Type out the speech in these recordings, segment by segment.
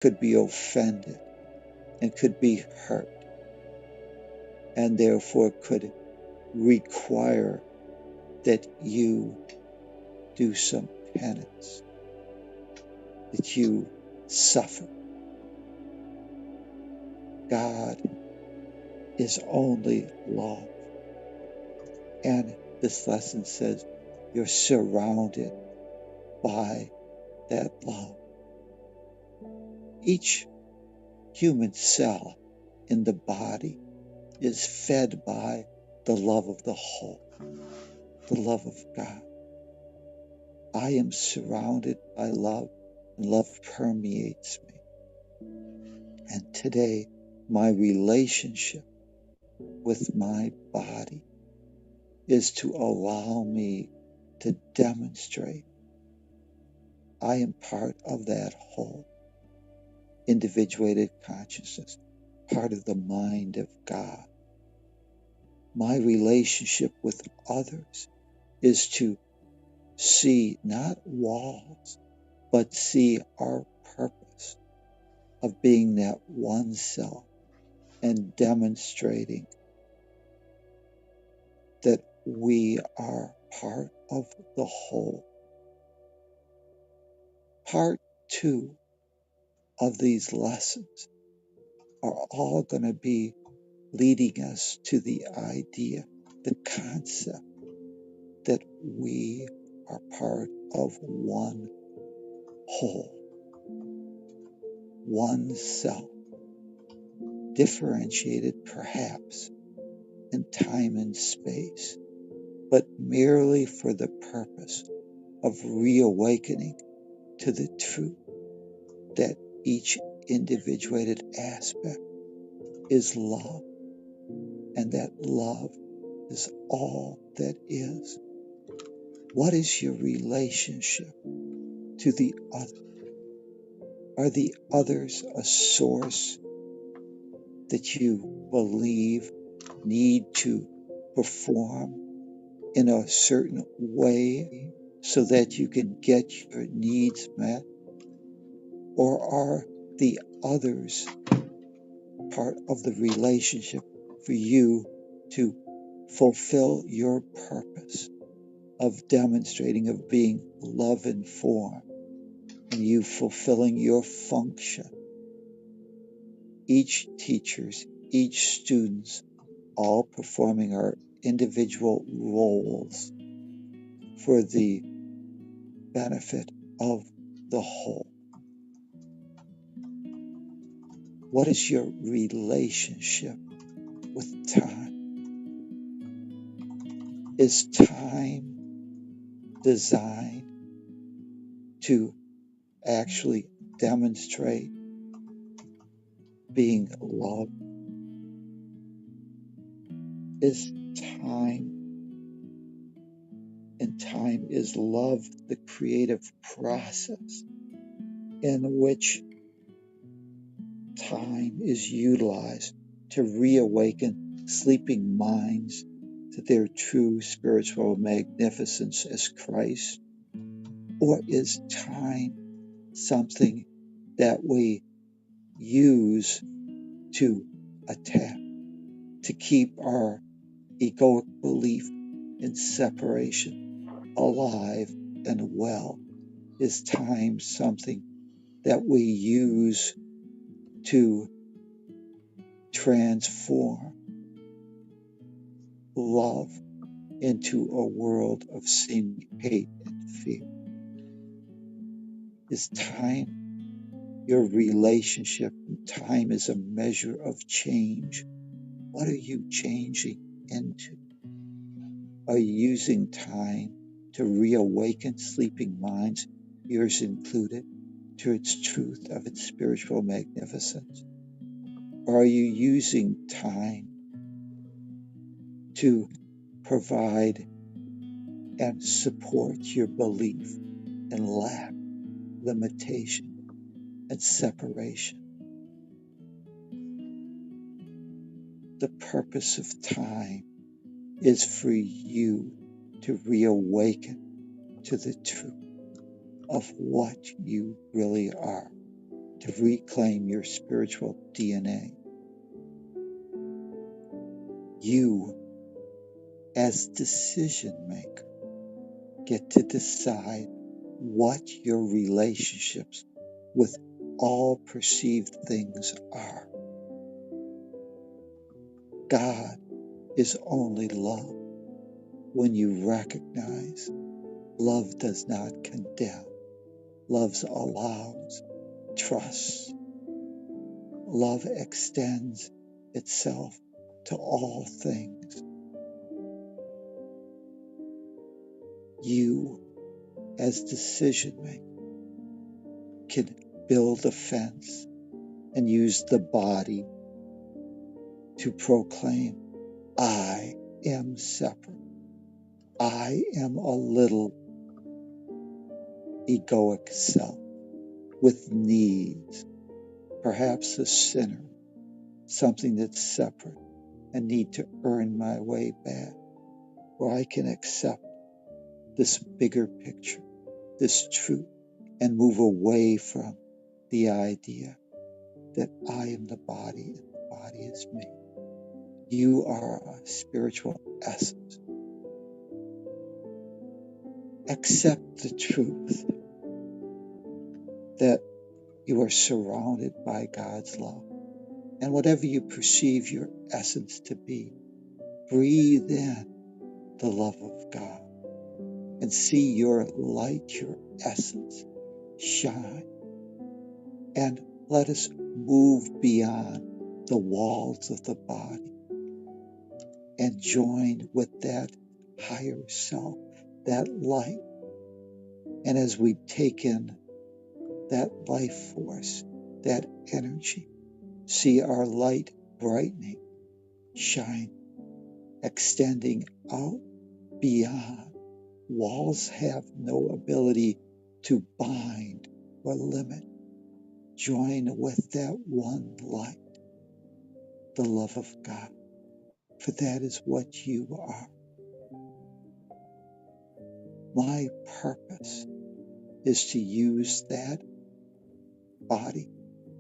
could be offended and could be hurt, and therefore could require that you do some penance, that you suffer. God is only love. And this lesson says you're surrounded by that love. Each human cell in the body is fed by the love of the whole, the love of God. I am surrounded by love, and love permeates me. And today, my relationship with my body is to allow me to demonstrate I am part of that whole, individuated consciousness, part of the mind of God. My relationship with others is to see not walls, but see our purpose of being that one self and demonstrating that we are part of the whole. Part 2 of these lessons are all going to be leading us to the idea, the concept that we are part of one whole, one self, differentiated perhaps in time and space, but merely for the purpose of reawakening to the truth that each individuated aspect is love, and that love is all that is. What is your relationship to the other? Are the others a source that you believe need to perform in a certain way so that you can get your needs met? Or are the others part of the relationship for you to fulfill your purpose of demonstrating, of being love informed, and you fulfilling your function? Each teachers, each students, all performing our individual roles for the benefit of the whole. What is your relationship with time? Is time designed to actually demonstrate being loved? Is time is love the creative process in which time is utilized to reawaken sleeping minds to their true spiritual magnificence as Christ? Or is time something that we use to attack, to keep our egoic belief in separation alive and well? Is time something that we use to transform love into a world of seeming hate and fear? Is time your relationship? Time is a measure of change. What are you changing into? Are you using time to reawaken sleeping minds, yours included, to its truth of its spiritual magnificence? Or are you using time to provide and support your belief in lack, limitation, and separation? The purpose of time is for you to reawaken to the truth of what you really are. to reclaim your spiritual DNA. You, as decision maker, get to decide what your relationships with all perceived things are. God is only love. When you recognize love does not condemn, love allows, trusts, love extends itself to all things. You, as decision maker, can build a fence and use the body to proclaim, I am separate. I am a little egoic self with needs, perhaps a sinner, something that's separate and need to earn my way back, where I can accept this bigger picture, this truth, and move away from the idea that I am the body and the body is me. You are a spiritual essence. Accept the truth that you are surrounded by God's love. And whatever you perceive your essence to be, breathe in the love of God and see your light, your essence shine. And let us move beyond the walls of the body and join with that higher self, that light. And as we take in that life force, that energy, see our light brightening, shine, extending out beyond. Walls have no ability to bind or limit. Join with that one light, the love of God, for that is what you are. My purpose is to use that body,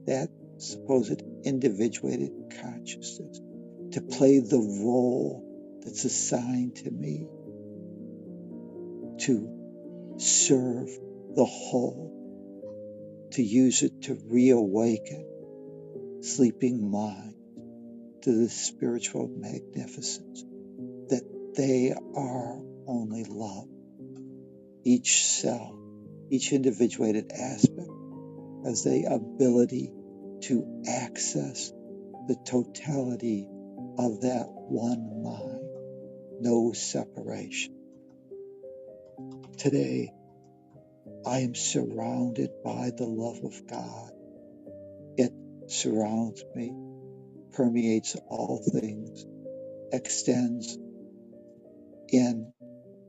that supposed individuated consciousness, to play the role that's assigned to me, to serve the whole, to use it to reawaken sleeping mind to the spiritual magnificence that they are only love. Each cell, each individuated aspect has the ability to access the totality of that one mind, no separation. Today, I am surrounded by the love of God. It surrounds me, permeates all things, extends in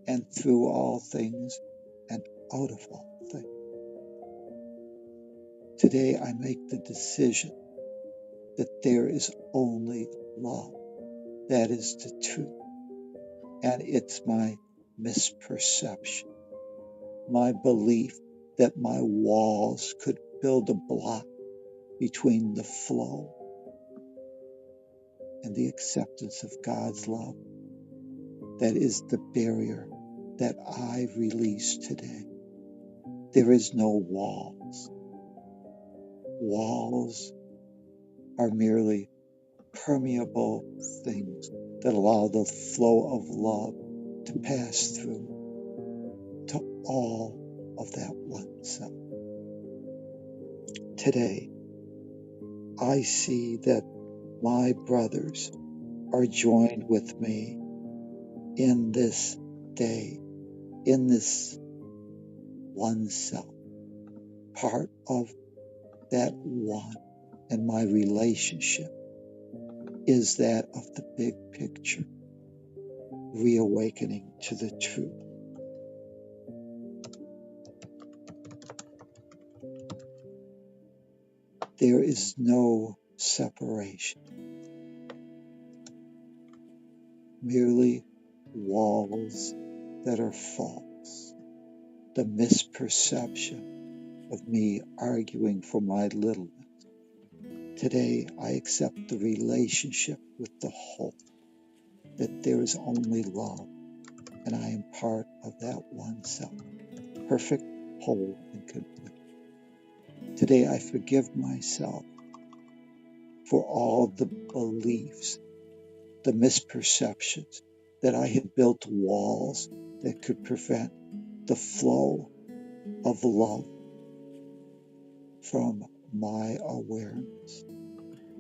and through all things and out of all things. Today, I make the decision that there is only love. That is the truth. And it's my misperception, my belief that my walls could build a block between the flow and the acceptance of God's love. That is the barrier that I release today. There is no walls. Walls are merely permeable things that allow the flow of love to pass through to all of that one self. Today, I see that my brothers are joined with me in this day, in this one self, part of that one, and my relationship is that of the big picture, reawakening to the truth. There is no separation, merely walls that are false, the misperception of me arguing for my littleness. Today, I accept the relationship with the whole, that there is only love, and I am part of that one self, perfect, whole, and complete. Today, I forgive myself for all the beliefs, the misperceptions, that I had built walls that could prevent the flow of love from my awareness.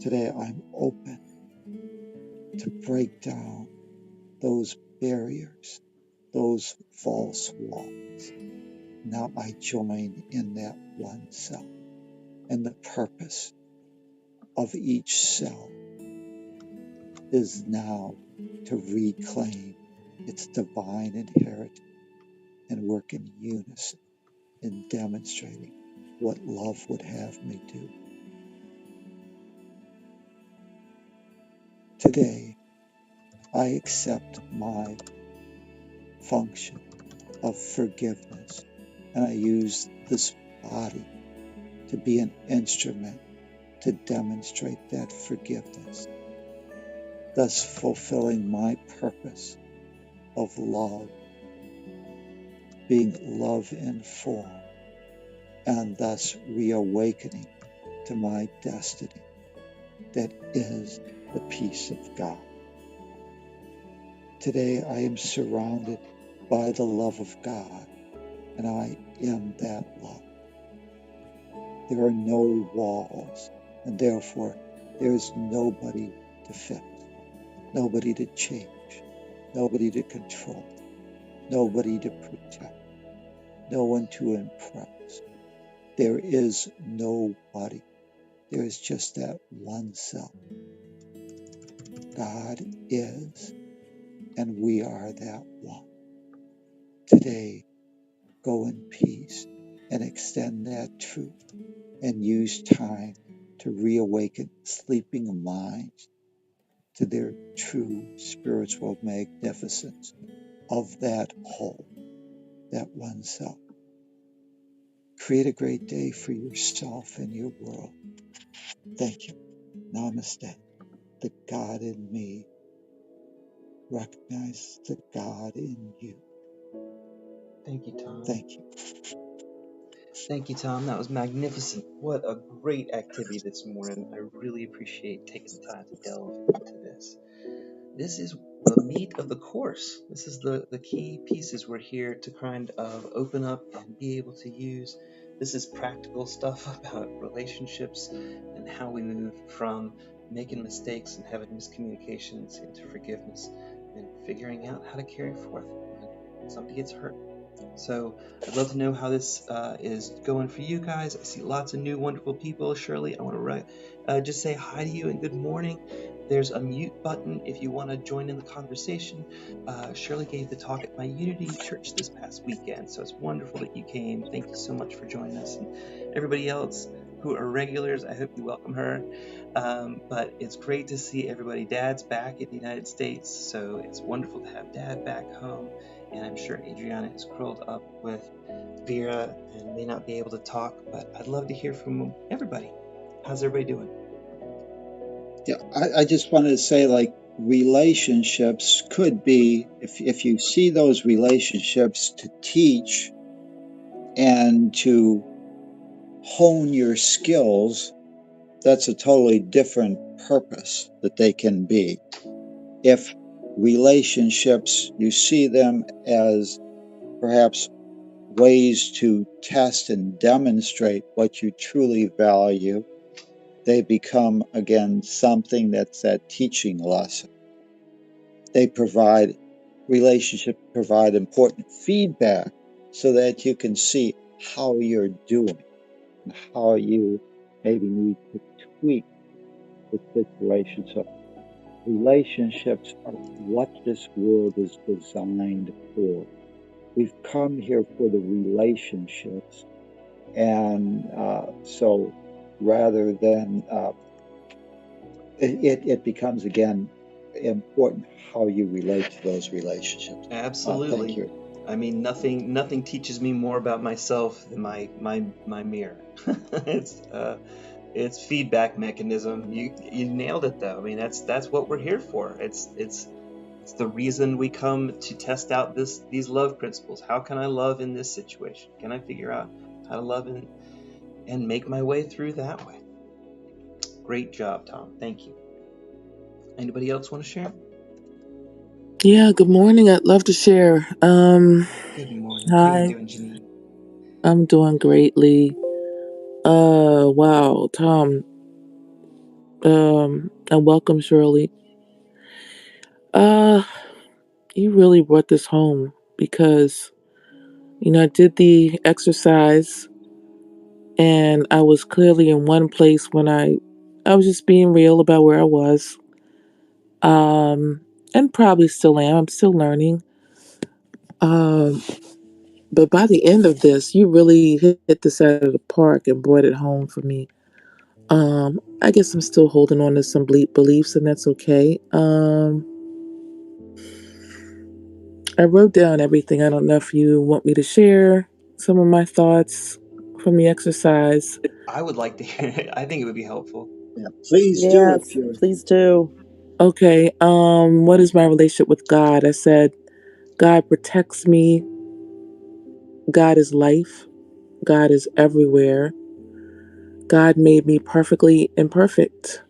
Today, I'm open to break down those barriers, those false walls. Now I join in that one self, and the purpose of each cell is now to reclaim its divine inheritance and work in unison in demonstrating what love would have me do. Today, I accept my function of forgiveness, and I use this body to be an instrument to demonstrate that forgiveness, thus fulfilling my purpose of love, being love in form, and thus reawakening to my destiny that is the peace of God. Today I am surrounded by the love of God, and I am that love. There are no walls, and therefore there is nobody to fix, nobody to change, nobody to control, nobody to protect, no one to impress. There is nobody. There is just that one self. God is, and we are that one. Today, go in peace and extend that truth and use time to reawaken sleeping minds to their true spiritual magnificence of that whole, that one self. Create a great day for yourself and your world. Thank you. Namaste. The God in me. Recognize the God in you. Thank you, Tom. Thank you. Thank you, Tom. That was magnificent. What a great activity this morning. I really appreciate taking the time to delve into this. This is the meat of the course. This is the key pieces we're here to kind of open up and be able to use. This is practical stuff about relationships and how we move from making mistakes and having miscommunications into forgiveness and figuring out how to carry forth when somebody gets hurt. So I'd love to know how this is going for you guys. I see lots of new wonderful people. Shirley, I want to just say hi to you and good morning. There's a mute button if you want to join in the conversation. Shirley gave the talk at my Unity Church this past weekend, so it's wonderful that you came. Thank you so much for joining us. And everybody else who are regulars, I hope you welcome her. But it's great to see everybody. Dad's back in the United States, so it's wonderful to have Dad back home. And I'm sure Adriana is curled up with Vera and may not be able to talk, but I'd love to hear from everybody. How's everybody doing? Yeah, I just wanted to say, like, relationships could be, if you see those relationships to teach and to hone your skills, that's a totally different purpose that they can be. If relationships, you see them as perhaps ways to test and demonstrate what you truly value, they become, again, something that's that teaching lesson. They provide, relationships provide important feedback so that you can see how you're doing and how you maybe need to tweak the situation. So relationships are what this world is designed for. We've come here for the relationships. And so rather than, it becomes, again, important how you relate to those relationships. Thank Absolutely. you. I mean, nothing teaches me more about myself than my mirror. It's it's feedback mechanism. You nailed it though. I mean, that's what we're here for. It's the reason we come to test out these love principles. How can I love in this situation? Can I figure out how to love and make my way through that way? Great job, Tom. Thank you. Anybody else want to share? Yeah, good morning. I'd love to share. Good morning. How you Hi, doing, Janine? I'm doing greatly. Wow, Tom. And welcome, Shirley. Uh, you really brought this home because, I did the exercise and I was clearly in one place when I was just being real about where I was. Um, and probably still am. I'm still learning. Um, but by the end of this, you really hit this out of the park and brought it home for me. I guess I'm still holding on to some beliefs, and that's okay. I wrote down everything. I don't know if you want me to share some of my thoughts from the exercise. I would like to hear it. I think it would be helpful. Yeah, please do if Yes, you're. please do. Okay, what is my relationship with God? I said, God protects me. God is life. God is everywhere. God made me perfectly imperfect.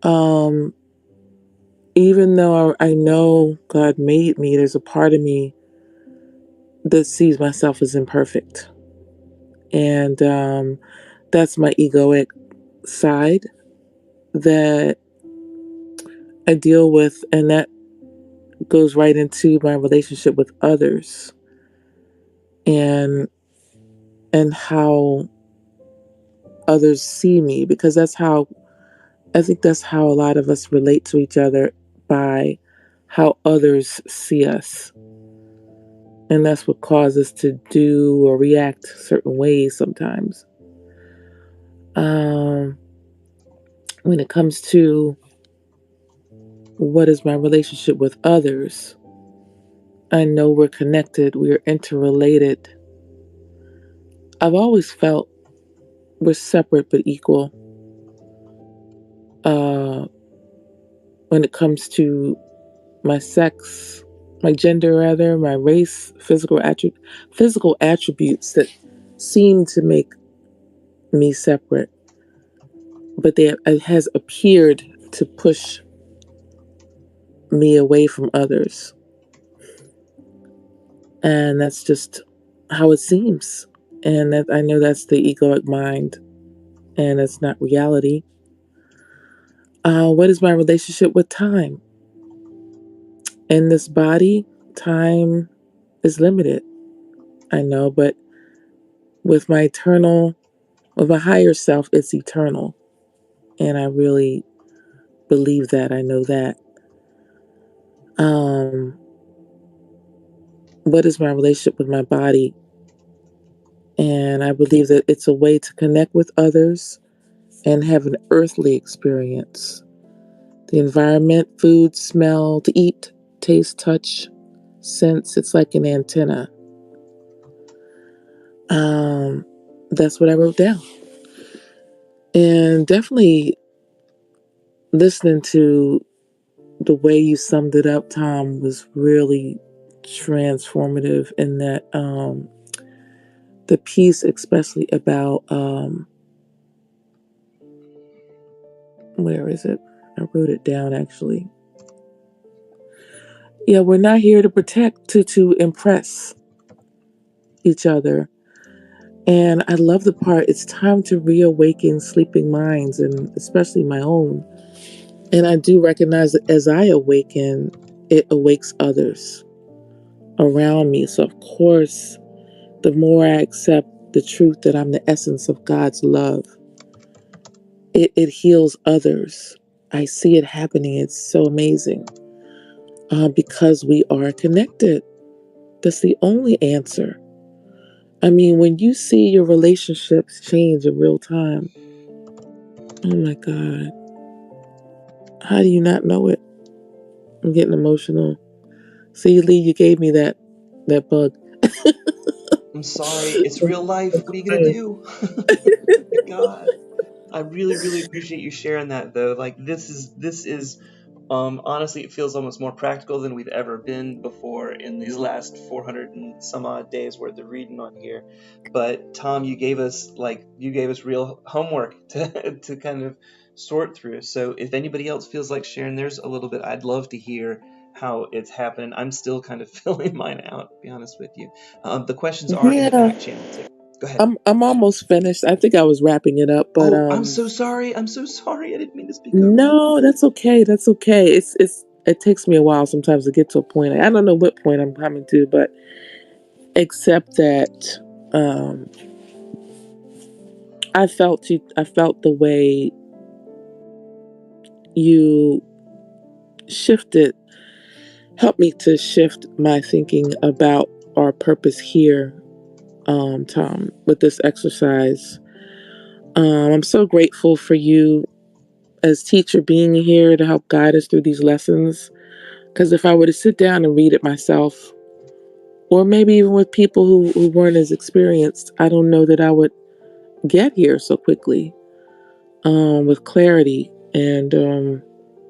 Um, Even though I know God made me, there's a part of me that sees myself as imperfect. And that's my egoic side that I deal with. And that goes right into my relationship with others and how others see me, because I think that's how a lot of us relate to each other, by how others see us. And that's what causes us to do or react certain ways sometimes. Um, when it comes to what is my relationship with others, I know we're connected, we're interrelated. I've always felt we're separate but equal. Uh, when it comes to my sex, my gender rather, my race, physical attributes that seem to make me separate, but it has appeared to push me away from others. And that's just how it seems. And that I know that's the egoic mind, and it's not reality. What is my relationship with time? In this body, time is limited. I know, but with my with my higher self, it's eternal. And I really believe that. I know that. Um, what is my relationship with my body? And I believe that it's a way to connect with others and have an earthly experience. The environment, food, smell, to eat, taste, touch, sense, it's like an antenna. Um, that's what I wrote down. And definitely listening to the way you summed it up, Tom, was really transformative in that the piece, especially about where is it? I wrote it down actually. Yeah, we're not here to protect, to impress each other. And I love the part, it's time to reawaken sleeping minds, and especially my own. And I do recognize that as I awaken, it awakes others around me. So, of course, the more I accept the truth that I'm the essence of God's love, it heals others. I see it happening. It's so amazing because we are connected. That's the only answer. I mean, when you see your relationships change in real time, oh my God, how do you not know it? I'm getting emotional. See, Lee, you gave me that. that bug. I'm sorry. It's real life. What are you gonna do? My God. I really, really appreciate you sharing that though. Like this is honestly, it feels almost more practical than we've ever been before in these last 400 and some odd days worth of reading on here. But Tom, you gave us real homework to to kind of sort through. So if anybody else feels like sharing theirs a little bit, I'd love to hear how it's happening. I'm still kind of filling mine out, to be honest with you. The questions are in the Yeah, back channel too. Go ahead. I'm almost finished. I think I was wrapping it up, but Oh, I'm so sorry. I'm so sorry. I didn't mean to speak over you. no, that's okay. That's okay. It takes me a while sometimes to get to a point. I don't know what point I'm coming to, but except that um I felt the way you shifted, helped me to shift my thinking about our purpose here, Tom, with this exercise. I'm so grateful for you as teacher being here to help guide us through these lessons. Because if I were to sit down and read it myself, or maybe even with people who weren't as experienced, I don't know that I would get here so quickly, with clarity. And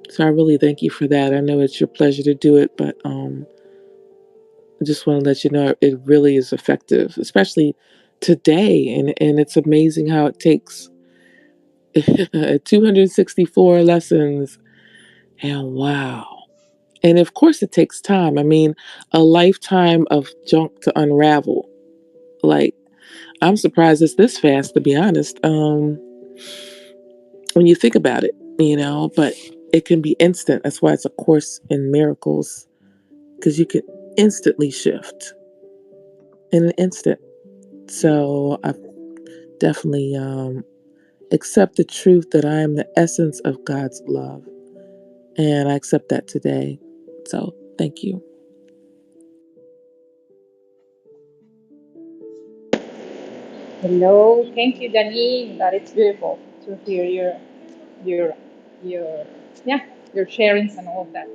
so I really thank you for that. I know it's your pleasure to do it, but I just want to let you know it really is effective, especially today. And it's amazing how it takes 264 lessons. And wow. And of course, it takes time. I mean, a lifetime of junk to unravel. Like, I'm surprised it's this fast, to be honest. When you think about it, but it can be instant. That's why it's a course in miracles, because you can instantly shift in an instant. So I definitely accept the truth that I am the essence of God's love. And I accept that today. So thank you. Hello, thank you, Danny. That it's beautiful to hear your your yeah your sharings and all of that.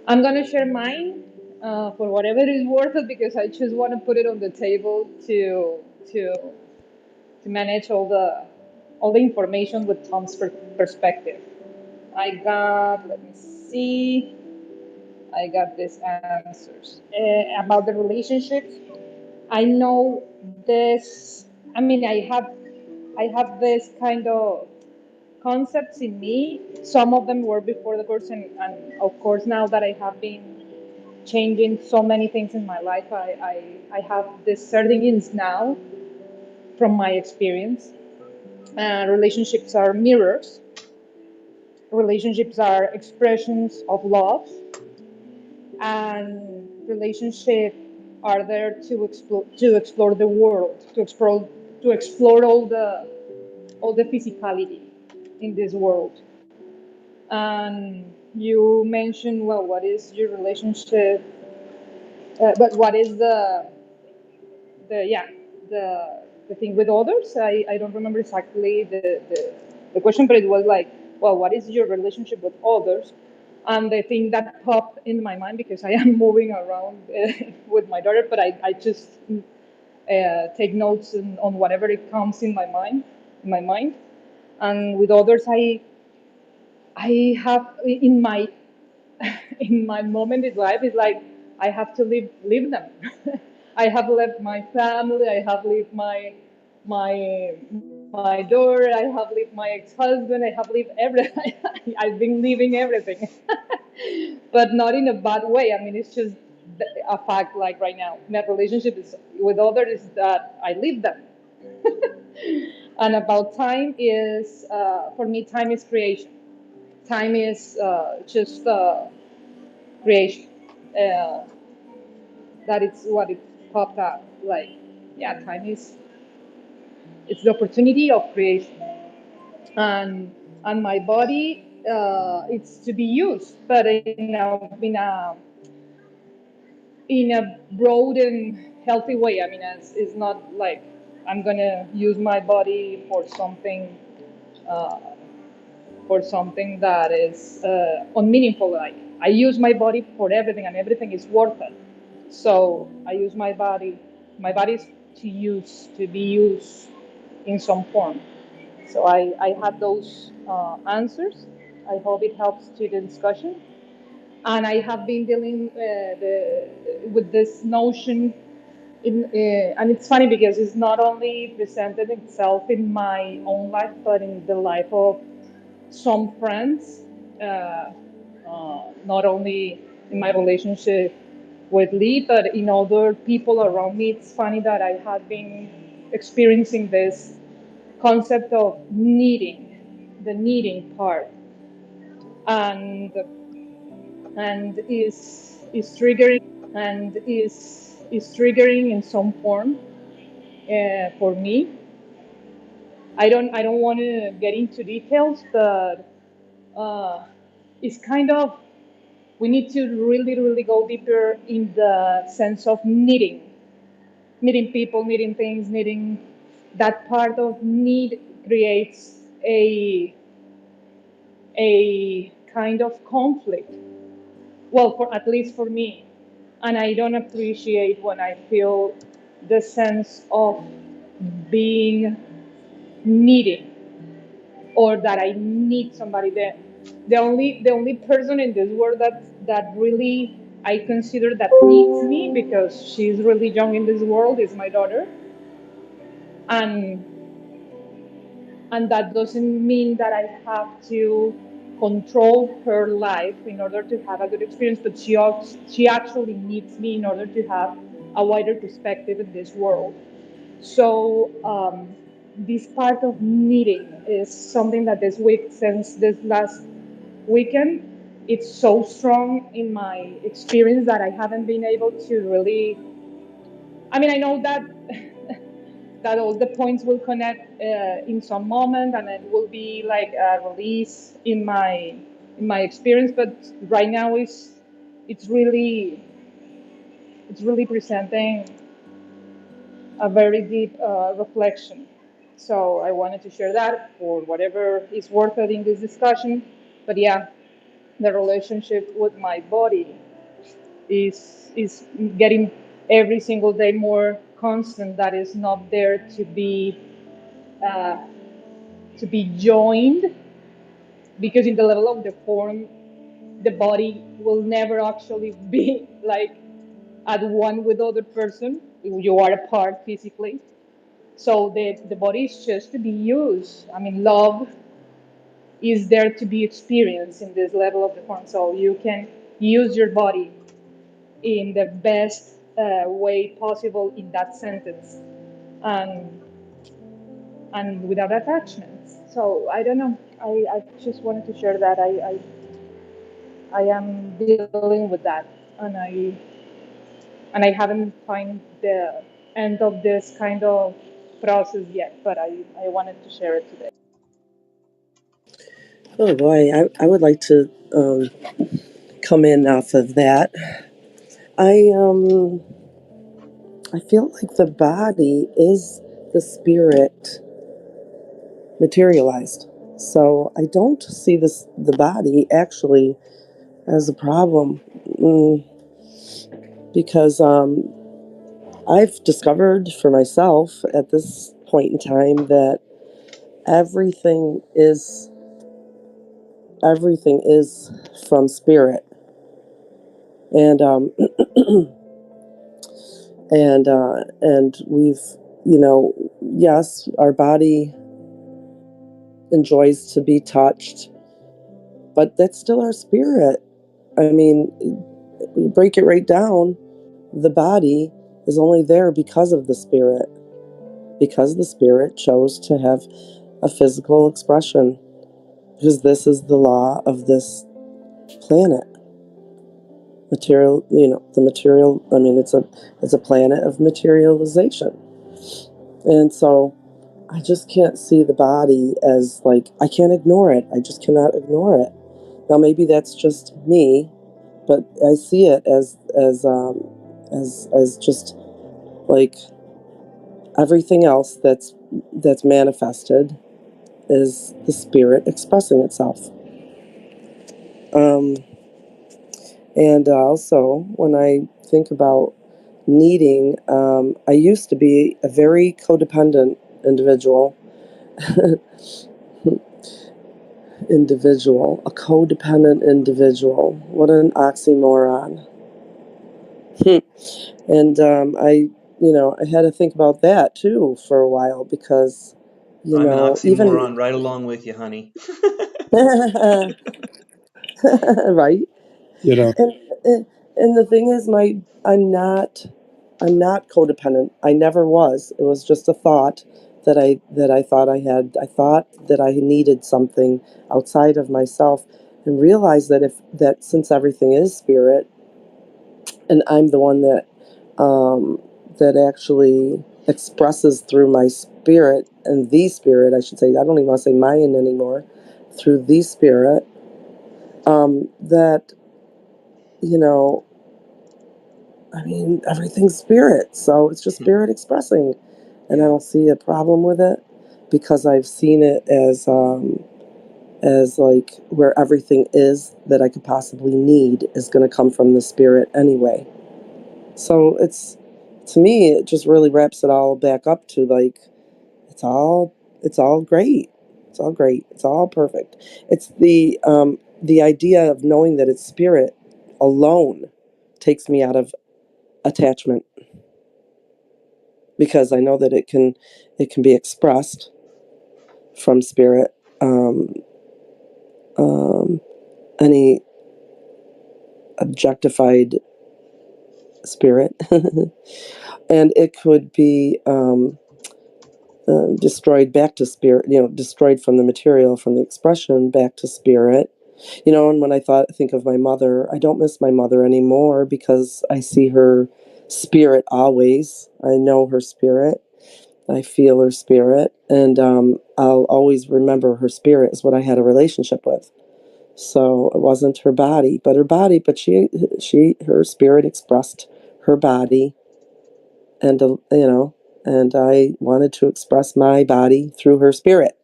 I'm gonna share mine for whatever it is worth it because I just want to put it on the table to to manage all the information with Tom's perspective. I got let me see. I got these answers about the relationships. I know this. I mean, I have this kind of concepts in me. Some of them were before the course, and of course, now that I have been changing so many things in my life, I have this certainties now from my experience. Relationships are mirrors, relationships are expressions of love, and relationships are there to explore the world, to explore all the physicality in this world. And you mentioned, well, what is your relationship? But what is the yeah the thing with others? I don't remember exactly the question, but it was like, well, what is your relationship with others? And the thing that popped in my mind because I am moving around with my daughter, but I just take notes on whatever it comes in my mind. And with others, I have in my in my moment in life is like I have to leave them. I have left my family. I have left my daughter. I have left my ex-husband. I have left everything. I've been leaving everything, but not in a bad way. I mean, it's just a fact. Like right now, my relationship is with others is that I leave them. And about time is for me, time is creation. Time is just creation. Uh, that is what it popped up. Like, yeah, time is it's the opportunity of creation, and my body it's to be used, but in a broad and healthy way. I mean, it's not like I'm gonna use my body uh, for something that is unmeaningful. Like I use my body for everything, and everything is worth it. So I use my body. My body is to be used in some form. So I have those answers. I hope it helps to the discussion. And I have been dealing with this notion and it's funny because it's not only presented itself in my own life, but in the life of some friends, not only in my relationship with Lee, but in other people around me. It's funny that I have been experiencing this concept of needing, the needing part, and is triggering in some form for me. I don't want to get into details, but uh, it's kind of we need to really go deeper in the sense of needing people, needing things, needing that part of need creates a kind of conflict. Well, for at least for me, and I don't appreciate when I feel the sense of being needing or that I need somebody. The only person in this world that really I consider that needs me because she's really young in this world is my daughter, and and that doesn't mean that I have to control her life in order to have a good experience, but she actually needs me in order to have a wider perspective in this world. So this part of needing is something that this week, since this last weekend, it's so strong in my experience that I haven't been able to really. I mean, I know that that all the points will connect in some moment, and it will be like a release in my experience. But right now, it's really it's really presenting a very deep reflection. So I wanted to share that for whatever is worth it in this discussion. But yeah, the relationship with my body is getting every single day more constant. That is not there uh, to be joined, because in the level of the form, the body will never actually be like at one with the other person. You are apart physically. So the body is just to be used. I mean, love is there to be experienced in this level of the form. So you can use your body in the best way possible in that sentence, and without attachments. So I don't know. I just wanted to share that I am dealing with that, and I haven't find the end of this kind of process yet. But I wanted to share it today. Oh boy, I would like to come in off of that. I I feel like the body is the spirit materialized. So I don't see the body actually as a problem, because I've discovered for myself at this point in time that everything is everything is from spirit, and and we've, yes, our body enjoys to be touched, but that's still our spirit. I mean, we break it right down. The body is only there because of the spirit, because the spirit chose to have a physical expression, because this is the law of this planet. Material, the material. I mean, it's a planet of materialization, and so I just can't see the body as like, I can't ignore it. I just cannot ignore it. Now maybe that's just me, but I see it as just like everything else that's manifested is the spirit expressing itself. And also when I think about needing. I used to be a very codependent individual. A codependent individual. What an oxymoron. And I had to think about that too for a while because, I'm an even oxymoron right along with you, honey. right. You know, And the thing is, I'm not codependent. I never was. It was just a thought that I thought I had. I thought that I needed something outside of myself, and realized that since everything is spirit, and I'm the one that actually expresses through my spirit, and the spirit, I should say. I don't even want to say mine anymore. Through the spirit, that you know I mean, everything's spirit, so it's just spirit expressing, and I don't see a problem with it because I've seen it as like where everything is that I could possibly need is going to come from the spirit anyway. So to me, it just really wraps it all back up to like it's all great, it's all great, it's all perfect. It's the idea of knowing that it's spirit alone takes me out of attachment because I know that it can be expressed from spirit. Any objectified spirit, and it could be destroyed back to spirit. Destroyed from the material, from the expression back to spirit. And when I think of my mother, I don't miss my mother anymore because I see her spirit always. I know her spirit. I feel her spirit, and I'll always remember her spirit is what I had a relationship with. So it wasn't her body, but her spirit expressed her body, and and I wanted to express my body through her spirit.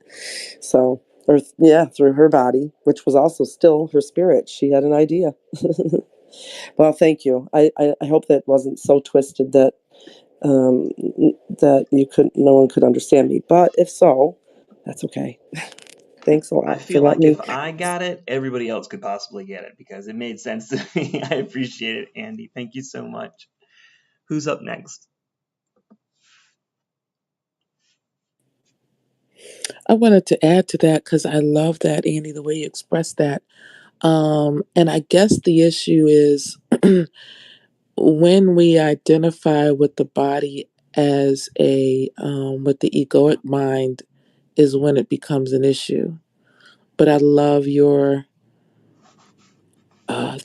So, through her body, which was also still her spirit. She had an idea. Well, thank you. I hope that wasn't so twisted that that no one could understand me. But if so, that's okay. Thanks a I lot for feel like letting me. if I got it, everybody else could possibly get it because it made sense to me. I appreciate it, Andy. Thank you so much. Who's up next? I wanted to add to that because I love that, Andy, the way you expressed that. And I guess the issue is when we identify with the body as with the egoic mind is when it becomes an issue. But I love your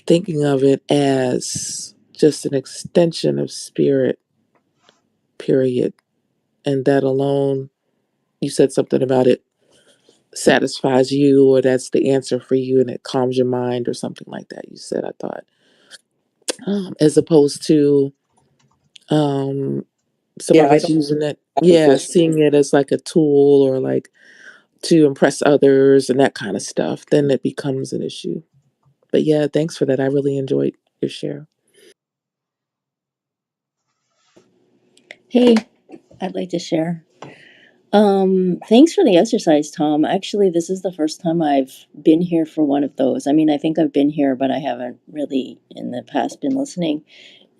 thinking of it as just an extension of spirit, period. And that alone, you said something about it satisfies you, or that's the answer for you, and it calms your mind, or something like that. You said, I thought, as opposed to some Yeah, of I us don't using it, yeah, artificial. seeing it as like a tool or like to impress others and that kind of stuff, then it becomes an issue. But yeah, thanks for that. I really enjoyed your share. Hey, I'd like to share. Thanks for the exercise, Tom. Actually, this is the first time I've been here for one of those. I mean, I think I've been here, but I haven't really in the past been listening.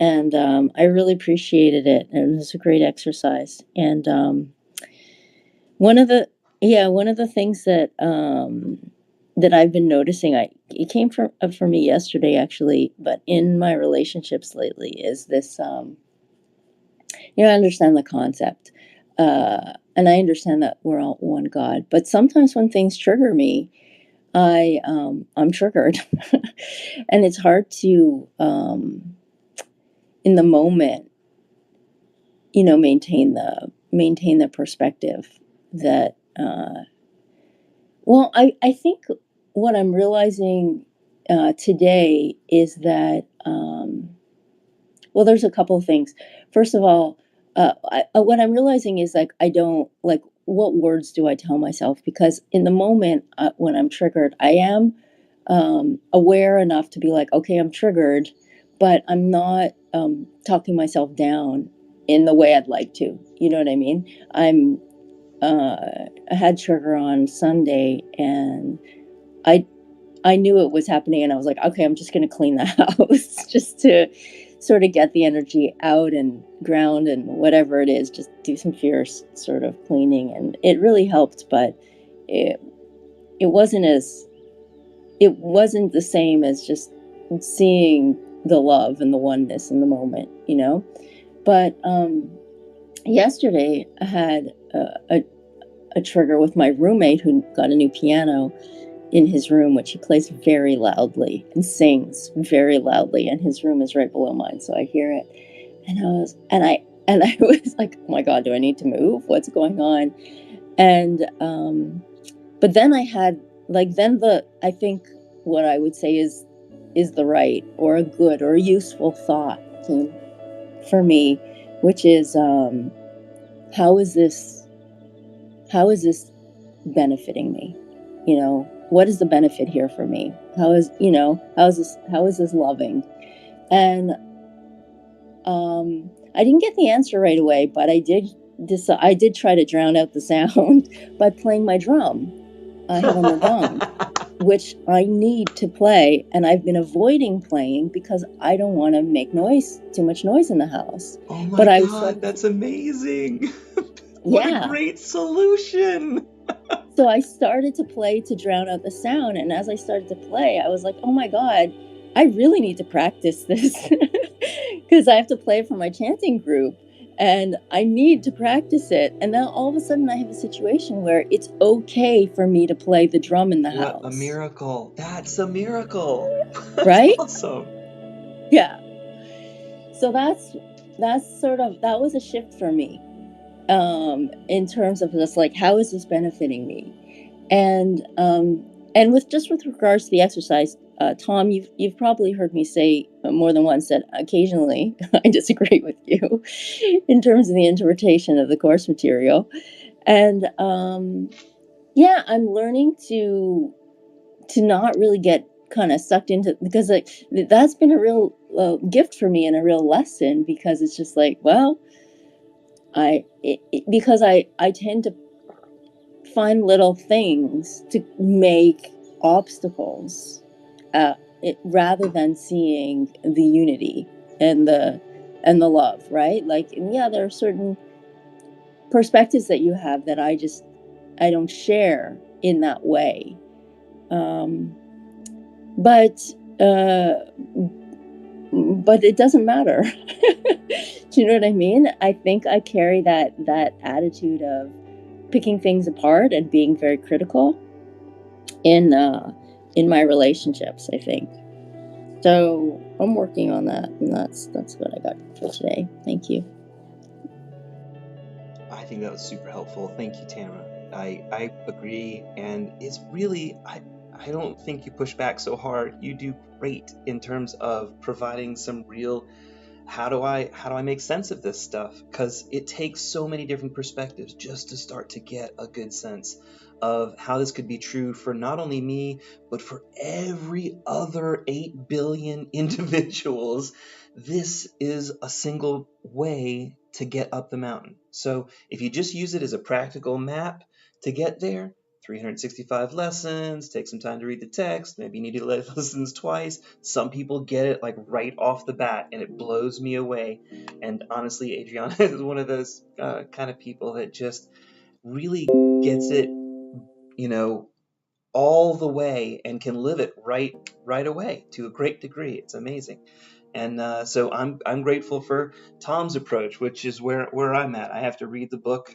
And I really appreciated it. And it was a great exercise. And one of the one of the things that I've been noticing, it came for me yesterday actually, but in my relationships lately is this. I understand the concept. And I understand that we're all one God. But sometimes when things trigger me, I'm triggered. And it's hard to in the moment, maintain the perspective that I think what I'm realizing today is that there's a couple of things. First of all, what I'm realizing is like I don't like what words do I tell myself because in the moment when I'm triggered, I am aware enough to be like, okay, I'm triggered, but I'm not. talking myself down in the way I'd like to. You know what I mean? I had sugar on Sunday, and I knew it was happening, and I was like, okay, I'm just going to clean the house just to sort of get the energy out and ground and whatever it is, just do some fierce sort of cleaning. And it really helped, but it wasn't the same as just seeing the love and the oneness in the moment, you know? But yesterday I had a trigger with my roommate who got a new piano in his room, which he plays very loudly and sings very loudly, and his room is right below mine, so I hear it. And I was like, oh my God, do I need to move? What's going on? And but then I had I think what I would say is the right or a good or a useful thought came for me, which is how is this benefiting me? You know, what is the benefit here for me? How is this loving? And I didn't get the answer right away, but I did try to drown out the sound by playing my drum. I have a madang, which I need to play, and I've been avoiding playing because I don't want to make too much noise in the house. Oh my God, that's amazing. What a great solution. So I started to play to drown out the sound, and as I started to play, I was like, oh my God, I really need to practice this because I have to play for my chanting group, and I need to practice it. And now all of a sudden I have a situation where it's okay for me to play the drum in the house. What a miracle. That's a miracle. That's right? Awesome. Yeah. So that was a shift for me. In terms of just like, how is this benefiting me? And with regards to the exercise, Tom, you've probably heard me say more than once that occasionally I disagree with you in terms of the interpretation of the course material. And yeah, I'm learning to not really get kind of sucked into, because like that's been a real gift for me and a real lesson, because it's just like, well, because I tend to find little things to make obstacles, rather than seeing the unity and the love, right? Like, yeah, there are certain perspectives that you have that I don't share in that way, but it doesn't matter. Do you know what I mean? I think I carry that attitude of picking things apart and being very critical in my relationships, I think. So I'm working on that, and that's what I got for today. Thank you. I think that was super helpful. Thank you, Tamara. I agree, and it's really, I don't think you push back so hard. You do great in terms of providing some real, how do I make sense of this stuff? Because it takes so many different perspectives just to start to get a good sense of how this could be true for not only me, but for every other 8 billion individuals. This is a single way to get up the mountain. So if you just use it as a practical map to get there, 365 lessons, take some time to read the text, maybe you need to listen twice. Some people get it like right off the bat, and it blows me away. And honestly, Adriana is one of those kind of people that just really gets it, all the way, and can live it right away to a great degree. It's amazing. And so I'm grateful for Tom's approach, which is where I'm at. I have to read the book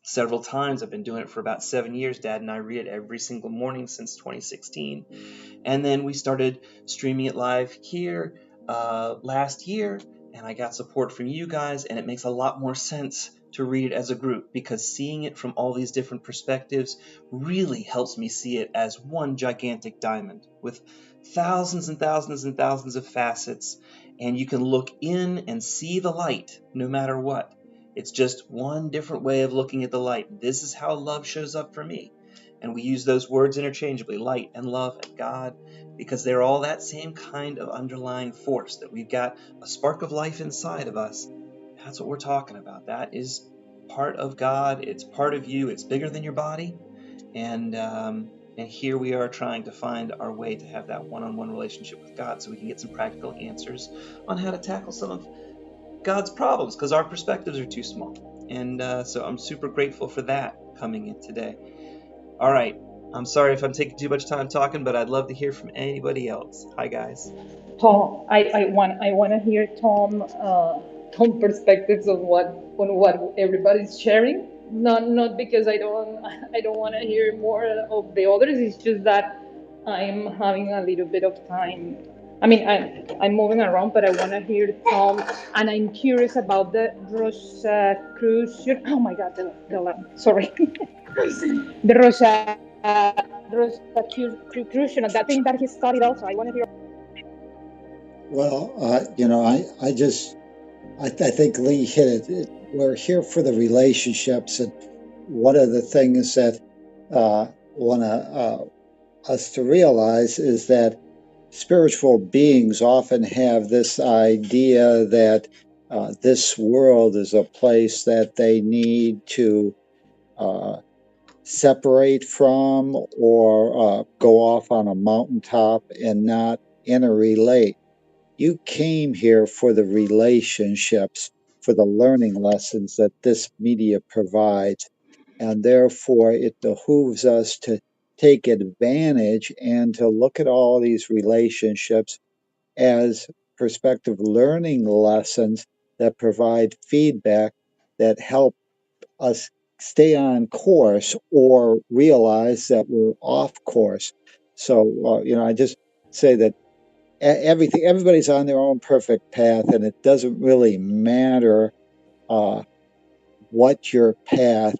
several times. I've been doing it for about 7 years. Dad and I read it every single morning since 2016. And then we started streaming it live here last year, and I got support from you guys, and it makes a lot more sense to read it as a group, because seeing it from all these different perspectives really helps me see it as one gigantic diamond with thousands and thousands and thousands of facets, and you can look in and see the light no matter what. It's just one different way of looking at the light. This is how love shows up for me. And we use those words interchangeably, light and love and God, because they're all that same kind of underlying force, that we've got a spark of life inside of us. That's what we're talking about. That is part of God. It's part of you. It's bigger than your body. And here we are trying to find our way to have that one-on-one relationship with God so we can get some practical answers on how to tackle some of God's problems, because our perspectives are too small. And so I'm super grateful for that coming in today. All right. I'm sorry if I'm taking too much time talking, but I'd love to hear from anybody else. Hi, guys. Tom, I want to hear Tom perspectives on what everybody's sharing. Not because I don't want to hear more of the others. It's just that I'm having a little bit of time. I mean, I'm moving around, but I want to hear Tom, and I'm curious about the Rosacrucian. Oh my God, the alarm. Sorry, the Rosacrucian, that thing that he studied also. I want to hear. Well, I think Lee hit it. We're here for the relationships, and one of the things that want us to realize is that spiritual beings often have this idea that this world is a place that they need to uh, separate from or go off on a mountaintop and not interrelate. You came here for the relationships, for the learning lessons that this media provides, and therefore it behooves us to take advantage and to look at all these relationships as perspective learning lessons that provide feedback that help us stay on course or realize that we're off course. So, I just say that everybody's on their own perfect path, and it doesn't really matter uh, what your path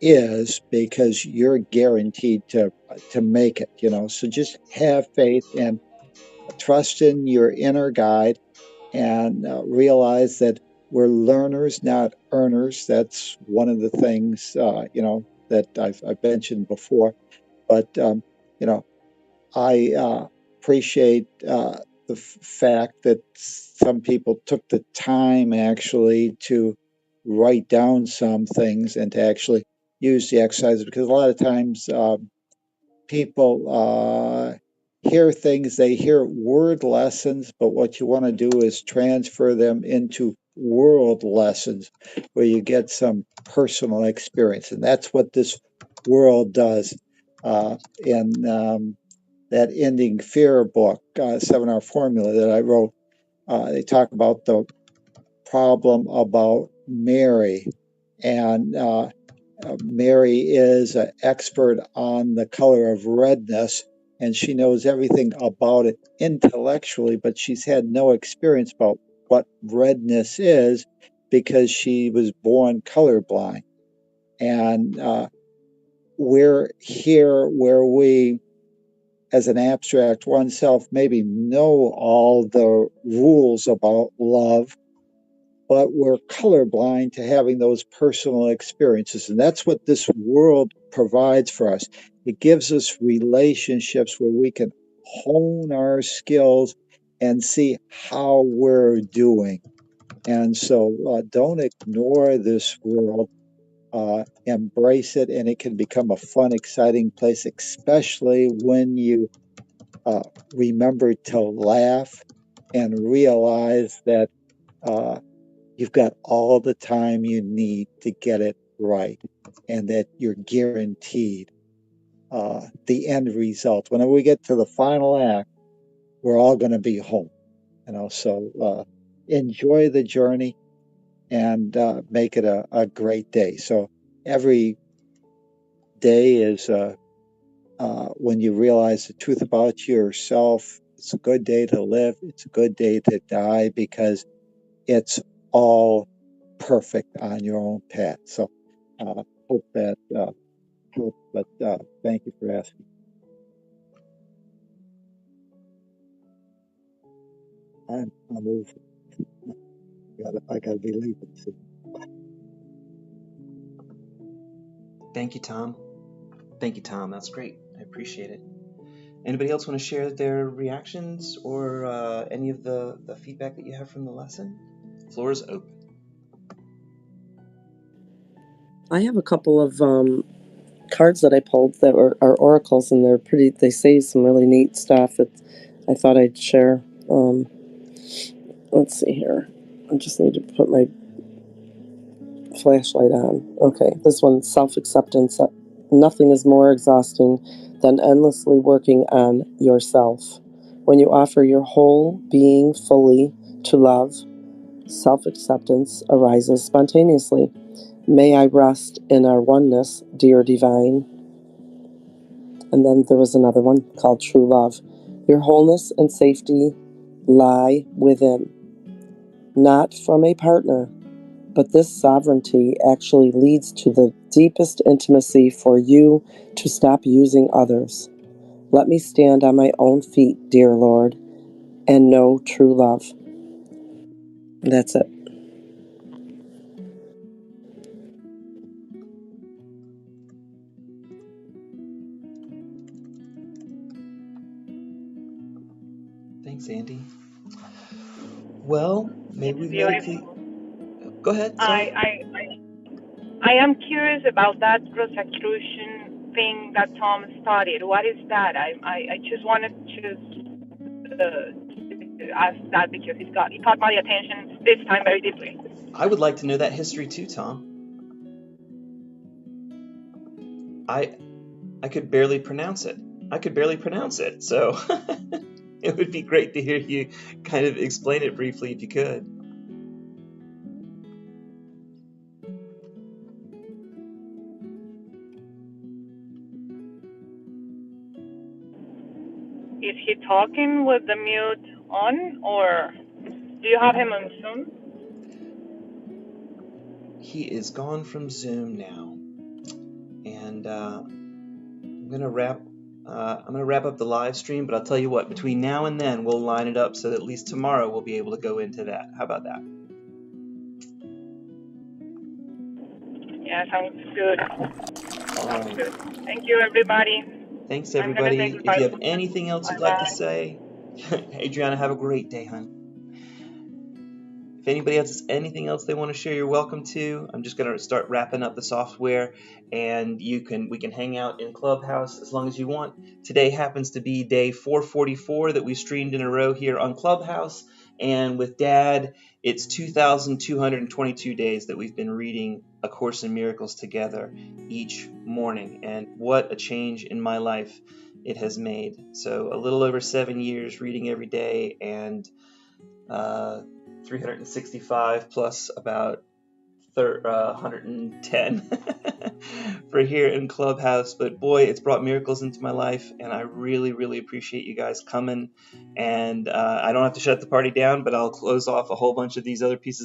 is because you're guaranteed to make it. So just have faith and trust in your inner guide, and realize that we're learners, not earners. That's one of the things that I've mentioned before. But you know, I appreciate the fact that some people took the time actually to write down some things and to actually use the exercises, because a lot of times people hear things, they hear word lessons, but what you want to do is transfer them into world lessons where you get some personal experience. And that's what this world does. In that Ending Fear book, 7-Hour Formula that I wrote, they talk about the problem about Mary. And Mary is an expert on the color of redness, and she knows everything about it intellectually, but she's had no experience about what redness is because she was born colorblind. And we're here where we, as an abstract oneself, maybe know all the rules about love, but we're colorblind to having those personal experiences. And that's what this world provides for us. It gives us relationships where we can hone our skills and see how we're doing. And so don't ignore this world. Embrace it, and it can become a fun, exciting place, especially when you remember to laugh and realize that you've got all the time you need to get it right, and that you're guaranteed the end result. Whenever we get to the final act, we're all going to be home. So enjoy the journey and make it a great day. So every day is when you realize the truth about yourself. It's a good day to live. It's a good day to die, because it's all perfect on your own path. So hope that helped. But thank you for asking. I'm moving. I gotta be leaving soon. Thank you, Tom. Thank you, Tom. That's great. I appreciate it. Anybody else want to share their reactions or any of the feedback that you have from the lesson? The floor is open. I have a couple of cards that I pulled that are oracles, and they say some really neat stuff that I thought I'd share. Let's see here. I just need to put my flashlight on. Okay, this one, self-acceptance. Nothing is more exhausting than endlessly working on yourself. When you offer your whole being fully to love, self-acceptance arises spontaneously. May I rest in our oneness, dear divine. And then there was another one called True Love. Your wholeness and safety lie within, not from a partner, but this sovereignty actually leads to the deepest intimacy for you to stop using others. Let me stand on my own feet, dear Lord, and know true love. That's it. Thanks, Andy. Well, may we Beautiful. meditate? Go ahead. Sorry. I am curious about that Rosicrucian thing that Tom studied. What is that? I just wanted to ask that because it caught my attention this time very deeply. I would like to know that history too, Tom. I could barely pronounce it. So it would be great to hear you kind of explain it briefly if you could. Is he talking with the mute on, or do you have him on Zoom? He is gone from Zoom now, and I'm gonna wrap up the live stream. But I'll tell you what, between now and then, we'll line it up so that at least tomorrow we'll be able to go into that. How about that? Yeah, sounds good. All right. Good. Thank you, everybody. Thanks, I'm gonna say everybody. If goodbye. you have anything else you'd like to Bye-bye. say, Adriana, have a great day, hon. If anybody else has anything else they want to share, you're welcome to. I'm just going to start wrapping up the software, and we can hang out in Clubhouse as long as you want. Today happens to be day 444 that we streamed in a row here on Clubhouse, and with Dad, it's 2,222 days that we've been reading A Course in Miracles together each morning, and what a change in my life it has made. So a little over 7 years reading every day, and 365 plus about 110 for here in Clubhouse. But boy, it's brought miracles into my life, and I really, really appreciate you guys coming. And I don't have to shut the party down, but I'll close off a whole bunch of these other pieces